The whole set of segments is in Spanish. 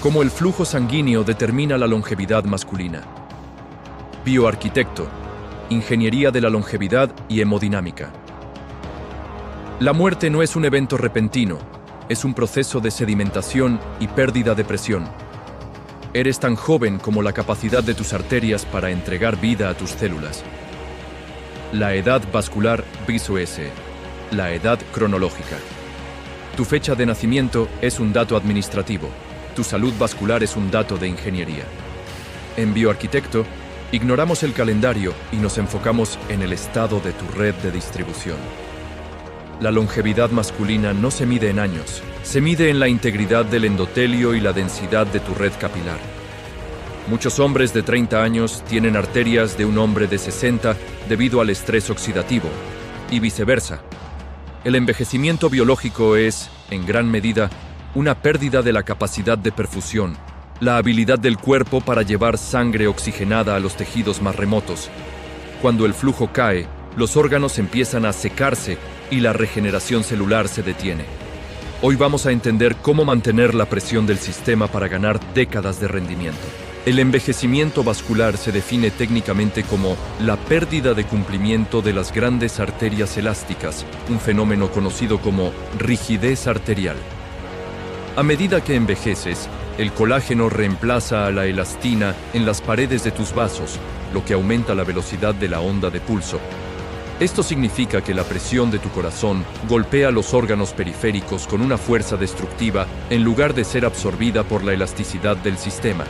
Cómo el flujo sanguíneo determina la longevidad masculina. Bioarquitecto, ingeniería de la longevidad y hemodinámica. La muerte no es un evento repentino, es un proceso de sedimentación y pérdida de presión. Eres tan joven como la capacidad de tus arterias para entregar vida a tus células. La edad vascular BISOS, la edad cronológica. Tu fecha de nacimiento es un dato administrativo, tu salud vascular es un dato de ingeniería. En Bioarquitecto, ignoramos el calendario y nos enfocamos en el estado de tu red de distribución. La longevidad masculina no se mide en años, se mide en la integridad del endotelio y la densidad de tu red capilar. Muchos hombres de 30 años tienen arterias de un hombre de 60 debido al estrés oxidativo, y viceversa. El envejecimiento biológico es, en gran medida, una pérdida de la capacidad de perfusión, la habilidad del cuerpo para llevar sangre oxigenada a los tejidos más remotos. Cuando el flujo cae, los órganos empiezan a secarse y la regeneración celular se detiene. Hoy vamos a entender cómo mantener la presión del sistema para ganar décadas de rendimiento. El envejecimiento vascular se define técnicamente como la pérdida de cumplimiento de las grandes arterias elásticas, un fenómeno conocido como rigidez arterial. A medida que envejeces, el colágeno reemplaza a la elastina en las paredes de tus vasos, lo que aumenta la velocidad de la onda de pulso. Esto significa que la presión de tu corazón golpea los órganos periféricos con una fuerza destructiva en lugar de ser absorbida por la elasticidad del sistema.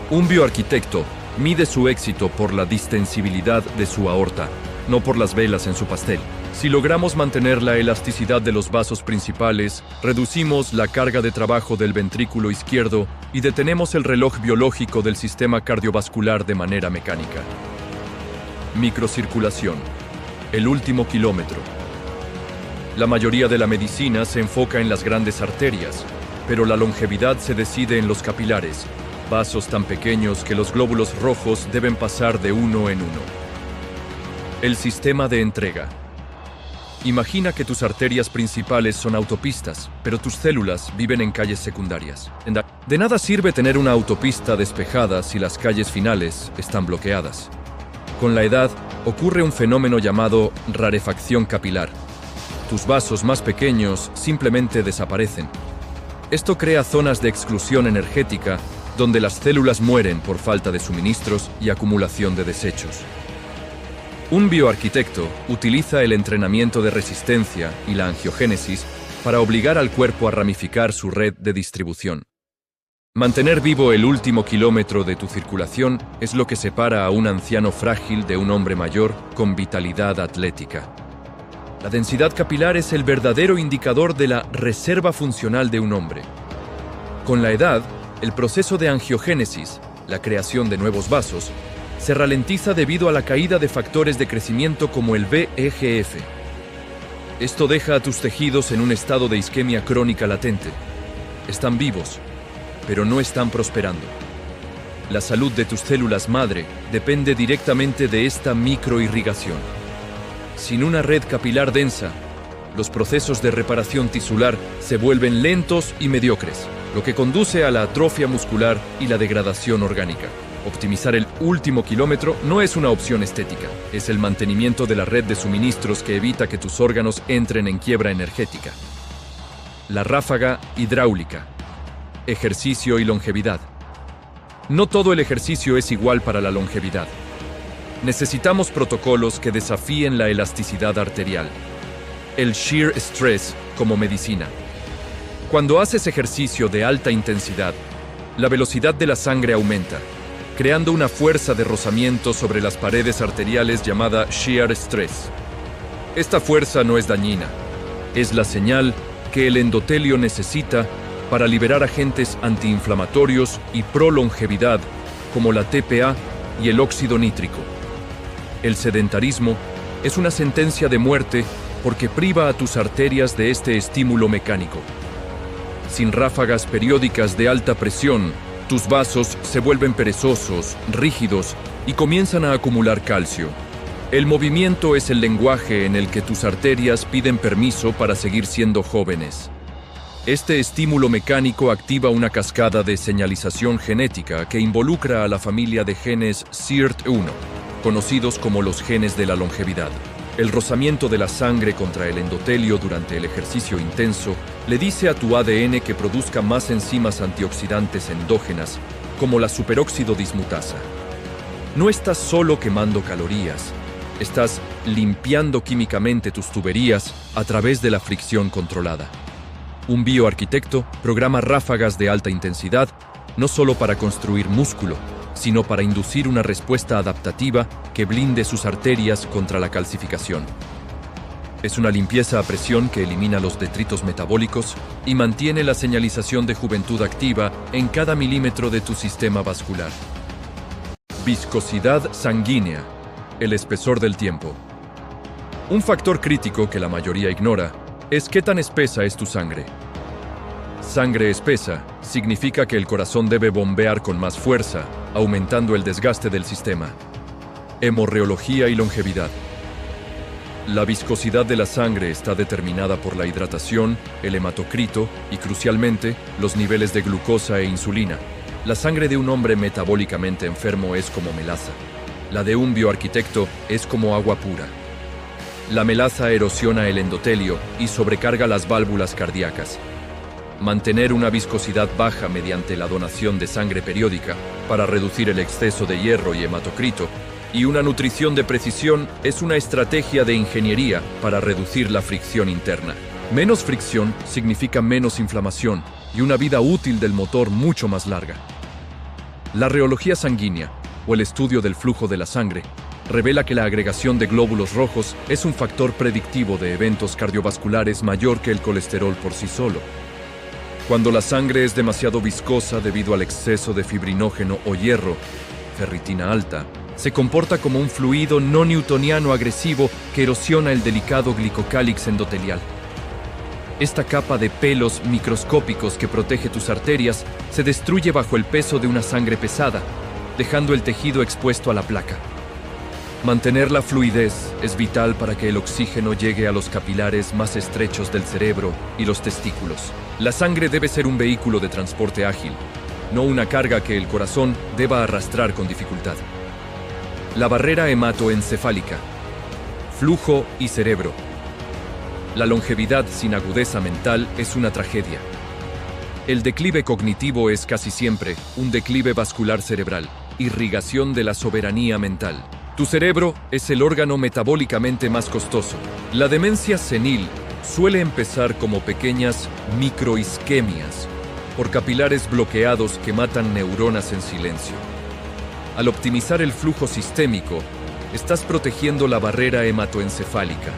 Un bioarquitecto mide su éxito por la distensibilidad de su aorta, no por las velas en su pastel. Si logramos mantener la elasticidad de los vasos principales, reducimos la carga de trabajo del ventrículo izquierdo y detenemos el reloj biológico del sistema cardiovascular de manera mecánica. Microcirculación. El último kilómetro. La mayoría de la medicina se enfoca en las grandes arterias, pero la longevidad se decide en los capilares, vasos tan pequeños que los glóbulos rojos deben pasar de uno en uno. El sistema de entrega. Imagina que tus arterias principales son autopistas, pero tus células viven en calles secundarias. De nada sirve tener una autopista despejada si las calles finales están bloqueadas. Con la edad, ocurre un fenómeno llamado rarefacción capilar. Tus vasos más pequeños simplemente desaparecen. Esto crea zonas de exclusión energética donde las células mueren por falta de suministros y acumulación de desechos. Un bioarquitecto utiliza el entrenamiento de resistencia y la angiogénesis para obligar al cuerpo a ramificar su red de distribución. Mantener vivo el último kilómetro de tu circulación es lo que separa a un anciano frágil de un hombre mayor con vitalidad atlética. La densidad capilar es el verdadero indicador de la reserva funcional de un hombre. Con la edad, el proceso de angiogénesis, la creación de nuevos vasos, se ralentiza debido a la caída de factores de crecimiento como el VEGF. Esto deja a tus tejidos en un estado de isquemia crónica latente. Están vivos, pero no están prosperando. La salud de tus células madre depende directamente de esta microirrigación. Sin una red capilar densa, los procesos de reparación tisular se vuelven lentos y mediocres, lo que conduce a la atrofia muscular y la degradación orgánica. Optimizar el último kilómetro no es una opción estética, es el mantenimiento de la red de suministros que evita que tus órganos entren en quiebra energética. La ráfaga hidráulica. Ejercicio y longevidad. No todo el ejercicio es igual para la longevidad. Necesitamos protocolos que desafíen la elasticidad arterial. El shear stress como medicina. Cuando haces ejercicio de alta intensidad, la velocidad de la sangre aumenta, creando una fuerza de rozamiento sobre las paredes arteriales llamada shear stress. Esta fuerza no es dañina, es la señal que el endotelio necesita para liberar agentes antiinflamatorios y prolongevidad como la TPA y el óxido nítrico. El sedentarismo es una sentencia de muerte porque priva a tus arterias de este estímulo mecánico. Sin ráfagas periódicas de alta presión, tus vasos se vuelven perezosos, rígidos y comienzan a acumular calcio. El movimiento es el lenguaje en el que tus arterias piden permiso para seguir siendo jóvenes. Este estímulo mecánico activa una cascada de señalización genética que involucra a la familia de genes SIRT1, conocidos como los genes de la longevidad. El rozamiento de la sangre contra el endotelio durante el ejercicio intenso le dice a tu ADN que produzca más enzimas antioxidantes endógenas, como la superóxido dismutasa. No estás solo quemando calorías, estás limpiando químicamente tus tuberías a través de la fricción controlada. Un bioarquitecto programa ráfagas de alta intensidad no solo para construir músculo, sino para inducir una respuesta adaptativa que blinde sus arterias contra la calcificación. Es una limpieza a presión que elimina los detritos metabólicos y mantiene la señalización de juventud activa en cada milímetro de tu sistema vascular. Viscosidad sanguínea, el espesor del tiempo. Un factor crítico que la mayoría ignora es qué tan espesa es tu sangre. Sangre espesa significa que el corazón debe bombear con más fuerza, aumentando el desgaste del sistema. Hemorreología y longevidad. La viscosidad de la sangre está determinada por la hidratación, el hematocrito y, crucialmente, los niveles de glucosa e insulina. La sangre de un hombre metabólicamente enfermo es como melaza. La de un bioarquitecto es como agua pura. La melaza erosiona el endotelio y sobrecarga las válvulas cardíacas. Mantener una viscosidad baja mediante la donación de sangre periódica para reducir el exceso de hierro y hematocrito y una nutrición de precisión es una estrategia de ingeniería para reducir la fricción interna. Menos fricción significa menos inflamación y una vida útil del motor mucho más larga. La reología sanguínea, o el estudio del flujo de la sangre, revela que la agregación de glóbulos rojos es un factor predictivo de eventos cardiovasculares mayor que el colesterol por sí solo. Cuando la sangre es demasiado viscosa debido al exceso de fibrinógeno o hierro, ferritina alta, se comporta como un fluido no newtoniano agresivo que erosiona el delicado glicocálix endotelial. Esta capa de pelos microscópicos que protege tus arterias se destruye bajo el peso de una sangre pesada, dejando el tejido expuesto a la placa. Mantener la fluidez es vital para que el oxígeno llegue a los capilares más estrechos del cerebro y los testículos. La sangre debe ser un vehículo de transporte ágil, no una carga que el corazón deba arrastrar con dificultad. La barrera hematoencefálica, flujo y cerebro. La longevidad sin agudeza mental es una tragedia. El declive cognitivo es casi siempre un declive vascular cerebral, irrigación de la soberanía mental. Tu cerebro es el órgano metabólicamente más costoso. La demencia senil suele empezar como pequeñas microisquemias, por capilares bloqueados que matan neuronas en silencio. Al optimizar el flujo sistémico, estás protegiendo la barrera hematoencefálica.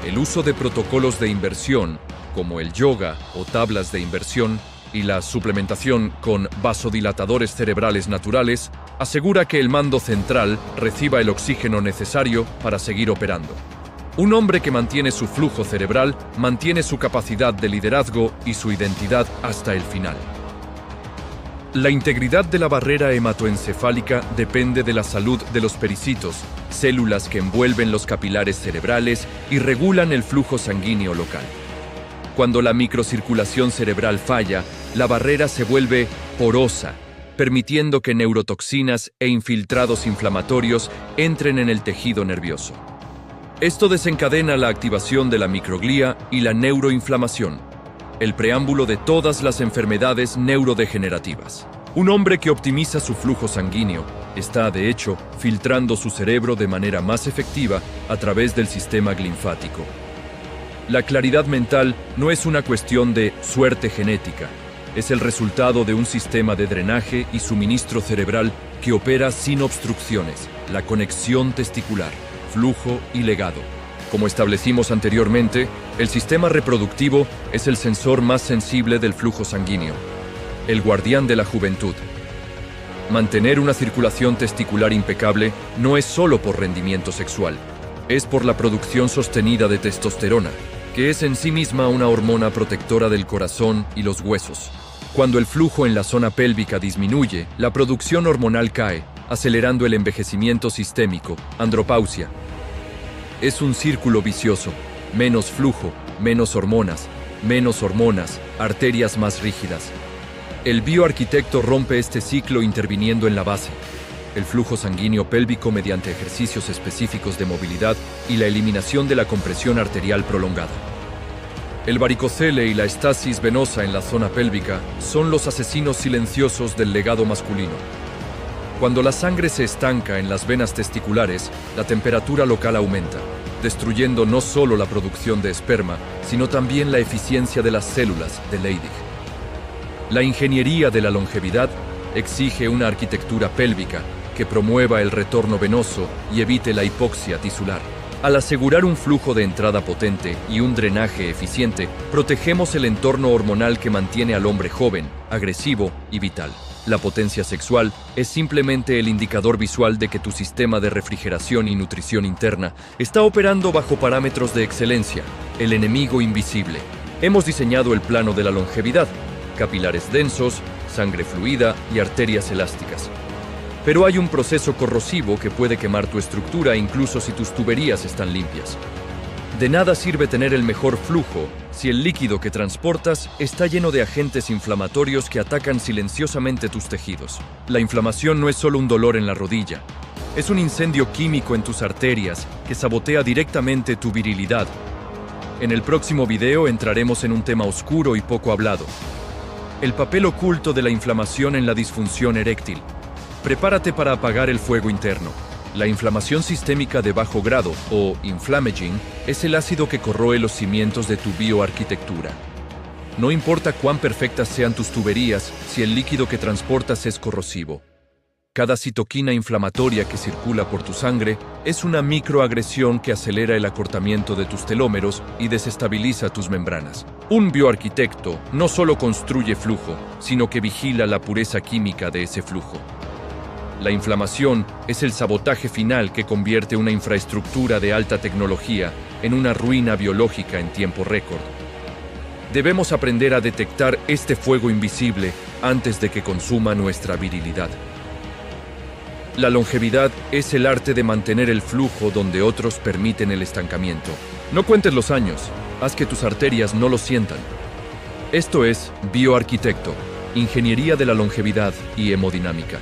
El uso de protocolos de inversión, como el yoga o tablas de inversión, y la suplementación con vasodilatadores cerebrales naturales, asegura que el mando central reciba el oxígeno necesario para seguir operando. Un hombre que mantiene su flujo cerebral mantiene su capacidad de liderazgo y su identidad hasta el final. La integridad de la barrera hematoencefálica depende de la salud de los pericitos, células que envuelven los capilares cerebrales y regulan el flujo sanguíneo local. Cuando la microcirculación cerebral falla, la barrera se vuelve porosa, permitiendo que neurotoxinas e infiltrados inflamatorios entren en el tejido nervioso. Esto desencadena la activación de la microglía y la neuroinflamación, el preámbulo de todas las enfermedades neurodegenerativas. Un hombre que optimiza su flujo sanguíneo está, de hecho, filtrando su cerebro de manera más efectiva a través del sistema linfático. La claridad mental no es una cuestión de suerte genética, es el resultado de un sistema de drenaje y suministro cerebral que opera sin obstrucciones, la conexión testicular, flujo y legado. Como establecimos anteriormente, el sistema reproductivo es el sensor más sensible del flujo sanguíneo, el guardián de la juventud. Mantener una circulación testicular impecable no es solo por rendimiento sexual, es por la producción sostenida de testosterona, que es en sí misma una hormona protectora del corazón y los huesos. Cuando el flujo en la zona pélvica disminuye, la producción hormonal cae, acelerando el envejecimiento sistémico, andropausia. Es un círculo vicioso, menos flujo, menos hormonas, menos hormonas, arterias más rígidas. El bioarquitecto rompe este ciclo interviniendo en la base, el flujo sanguíneo pélvico mediante ejercicios específicos de movilidad y la eliminación de la compresión arterial prolongada. El varicocele y la estasis venosa en la zona pélvica son los asesinos silenciosos del legado masculino. Cuando la sangre se estanca en las venas testiculares, la temperatura local aumenta, destruyendo no solo la producción de esperma, sino también la eficiencia de las células de Leydig. La ingeniería de la longevidad exige una arquitectura pélvica que promueva el retorno venoso y evite la hipoxia tisular. Al asegurar un flujo de entrada potente y un drenaje eficiente, protegemos el entorno hormonal que mantiene al hombre joven, agresivo y vital. La potencia sexual es simplemente el indicador visual de que tu sistema de refrigeración y nutrición interna está operando bajo parámetros de excelencia, el enemigo invisible. Hemos diseñado el plano de la longevidad, capilares densos, sangre fluida y arterias elásticas. Pero hay un proceso corrosivo que puede quemar tu estructura incluso si tus tuberías están limpias. De nada sirve tener el mejor flujo si el líquido que transportas está lleno de agentes inflamatorios que atacan silenciosamente tus tejidos. La inflamación no es solo un dolor en la rodilla, es un incendio químico en tus arterias que sabotea directamente tu virilidad. En el próximo video entraremos en un tema oscuro y poco hablado: el papel oculto de la inflamación en la disfunción eréctil. Prepárate para apagar el fuego interno. La inflamación sistémica de bajo grado, o inflammaging, es el ácido que corroe los cimientos de tu bioarquitectura. No importa cuán perfectas sean tus tuberías, si el líquido que transportas es corrosivo. Cada citoquina inflamatoria que circula por tu sangre es una microagresión que acelera el acortamiento de tus telómeros y desestabiliza tus membranas. Un bioarquitecto no solo construye flujo, sino que vigila la pureza química de ese flujo. La inflamación es el sabotaje final que convierte una infraestructura de alta tecnología en una ruina biológica en tiempo récord. Debemos aprender a detectar este fuego invisible antes de que consuma nuestra virilidad. La longevidad es el arte de mantener el flujo donde otros permiten el estancamiento. No cuentes los años, haz que tus arterias no lo sientan. Esto es Bioarquitecto, Ingeniería de la Longevidad y Hemodinámica.